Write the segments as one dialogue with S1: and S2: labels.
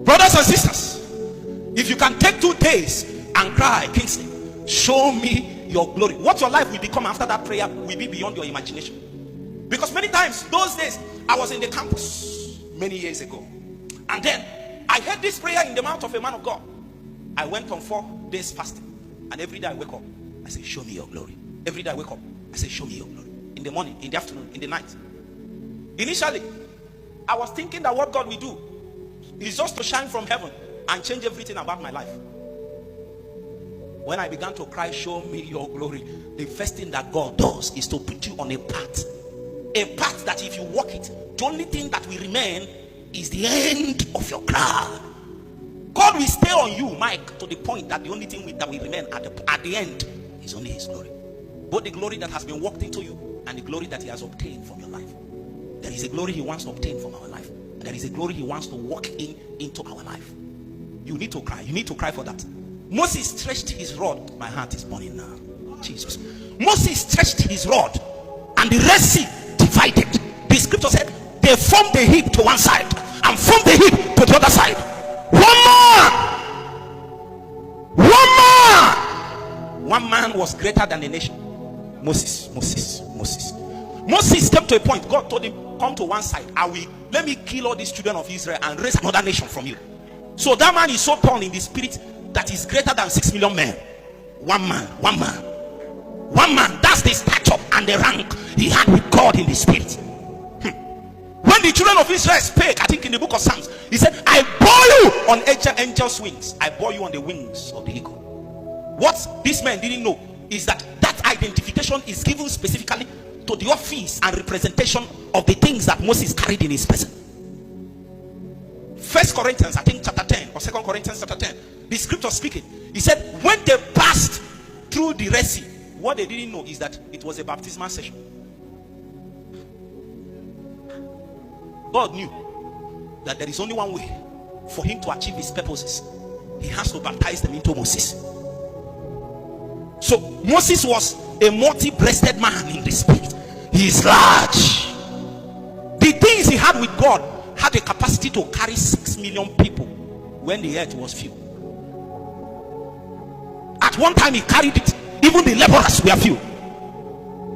S1: Brothers and sisters, if you can take 2 days and cry, Kingsley, show me your glory, what your life will become after that prayer will be beyond your imagination. Because many times, those days, I was in the campus many years ago, and then I heard this prayer in the mouth of a man of God. I went on 4 days fasting, and every day I wake up, I say, show me your glory. Every day I wake up, I say, show me your glory. In the morning, in the afternoon, in the night. Initially, I was thinking that what God will do is just to shine from heaven and change everything about my life. When I began to cry, show me your glory, the first thing that God does is to put you on a path that if you walk it, the only thing that will remain is the end of your cry. God will stay on you, Mike, to the point that the only thing that will remain at the end is only his glory. Both the glory that has been worked into you and the glory that he has obtained from your life. There is a glory he wants to obtain from our life, and there is a glory he wants to walk into our life. You need to cry. You need to cry for that. Moses stretched his rod. My heart is burning now. Jesus. Moses stretched his rod, and the Red Sea divided. The scripture said they formed the heap to one side and formed the heap to the other side. One man was greater than the nation. Moses came to a point. God told him, come to one side. Let me kill all these children of Israel and raise another nation from you. So that man is so torn in the spirit that is greater than 6 million men. One man. That's the stature and the rank he had with God in the spirit. When the children of Israel spake, I think in the book of Psalms, he said, I bore you on angels' wings. I bore you on the wings of the eagle. What this man didn't know is that identification is given specifically to the office and representation of the things that Moses carried in his person. 1 Corinthians, I think chapter 10 or 2 Corinthians chapter 10, the scripture speaking, he said when they passed through the Red Sea, what they didn't know is that it was a baptismal session. God knew that there is only one way for him to achieve his purposes. He has to baptize them into Moses. So Moses was a multi-breasted man in the spirit. He is large. The things he had with God had a capacity to carry 6 million people when the earth was few. At one time he carried it. Even the laborers were few.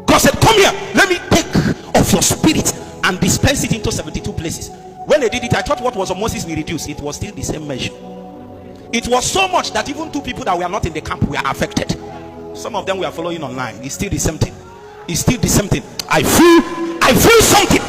S1: God said, come here, let me take of your spirit and dispense it into 72 places. When they did it, I thought what was on Moses will reduce. It was still the same measure. It was so much that even 2 people that were not in the camp were affected. Some of them were following online. It's still the same thing. It's still the same thing. I feel something.